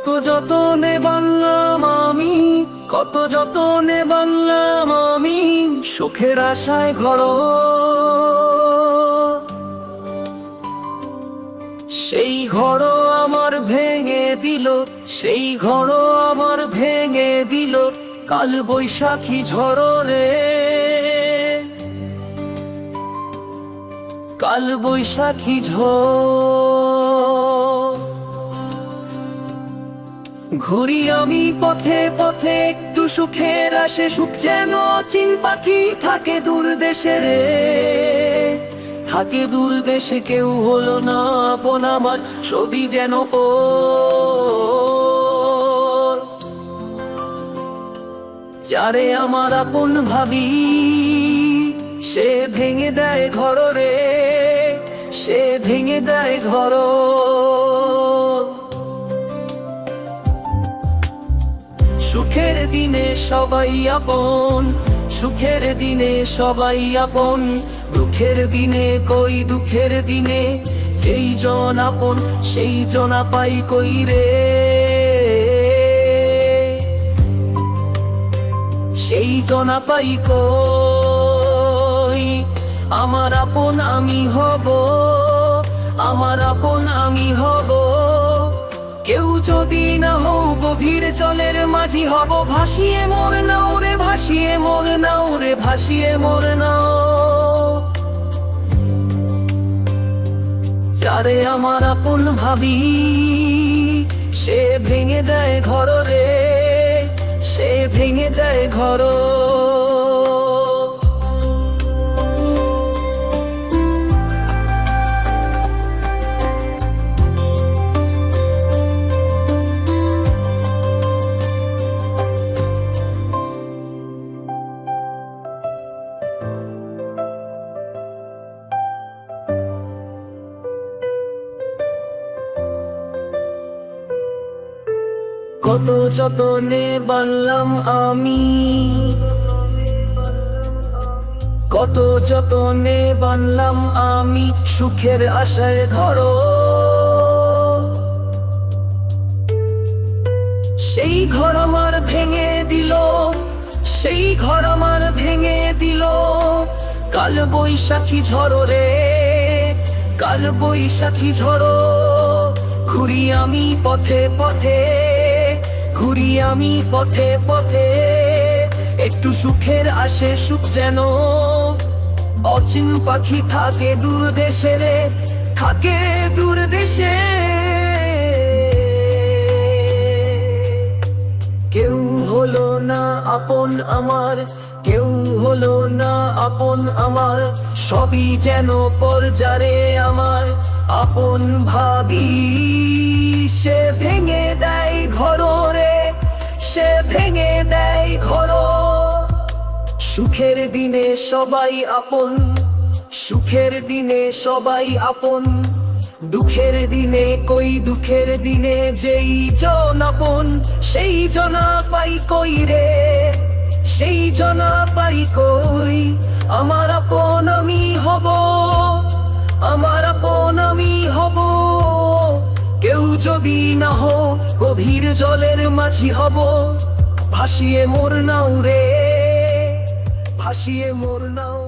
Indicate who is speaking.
Speaker 1: কত যতনে বানলাম আমি, কত যতনে বানলাম আমি সুখের আশায় ঘর। সেই ঘর আমার ভেঙে দিল, সেই ঘর আমার ভেঙে দিল কাল বৈশাখী ঝড় রে, কাল বৈশাখী ঝড়। ঘুরি আমি পথে পথে একটু সুখের আসে, সুখ যেন অচিন পাখি থাকে দূর দেশে রে, থাকে দূর দেশে। কেউ হলো না আপন আমার, ছবি যেন পর। যারে আমার আপন ভাবি সে ভেঙে দেয় ঘর রে, সে ভেঙে দেয় ঘর। সুখের দিনে সবাই আপন, সুখের দিনে সবাই আপন, দুঃখের দিনে কই দুঃখের দিনে যেই জন আপন সেই জন পাই কই রে, সেই জন পাই কই। আমার আপন আমি হব, আমার আপন আমি হব। কেউ যদি না হও গভীর জলের মাঝি হব, ভাসিয়ে মোর নাও রে, ভাসিয়ে মোর নাও রে, ভাসিয়ে মোর নাও। যারে আমার আপন ভাবি সে ভেঙে দেয় ঘর রে, সে ভেঙে দেয় ঘর। কত যতনে বানলাম আমি, কত যতনে বানলাম আমি সুখের আশায় ঘর। সেই ঘর আমার ভেঙে দিল, সেই ঘর আমার ভেঙে দিল কাল বৈশাখী ঝড় রে, কাল বৈশাখী ঝড়। ঘুরি আমি পথে পথে, ঘুরি আমি পথে পথে একটু সুখের আসে, সুখ যেন অচিন পাখি থাকে দূর দেশে রে, থাকে দূর দেশে। কেউ হলো না আপন আমার, কেউ হলো না আপন আমার, সবই যেন পর। যারে আমার আপন ভাবি সে ভেঙে দেয় ঘর রে, সে ভেঙে দেয় ঘর। সুখের দিনে সবাই আপন, সুখের দিনে সবাই আপন, দুঃখের দিনে কই দুঃখের দিনে যেই জন আপন সেই জনা পাই কই রে, সেই জনা পাই কই। আমার আপন আমি হব, আমার আপন আমি হব। কেউ যদি না হো গভীর জলের মাঝি হব, ভাসিয়ে মোর নাও রে, ভাসিয়ে মোর নাও।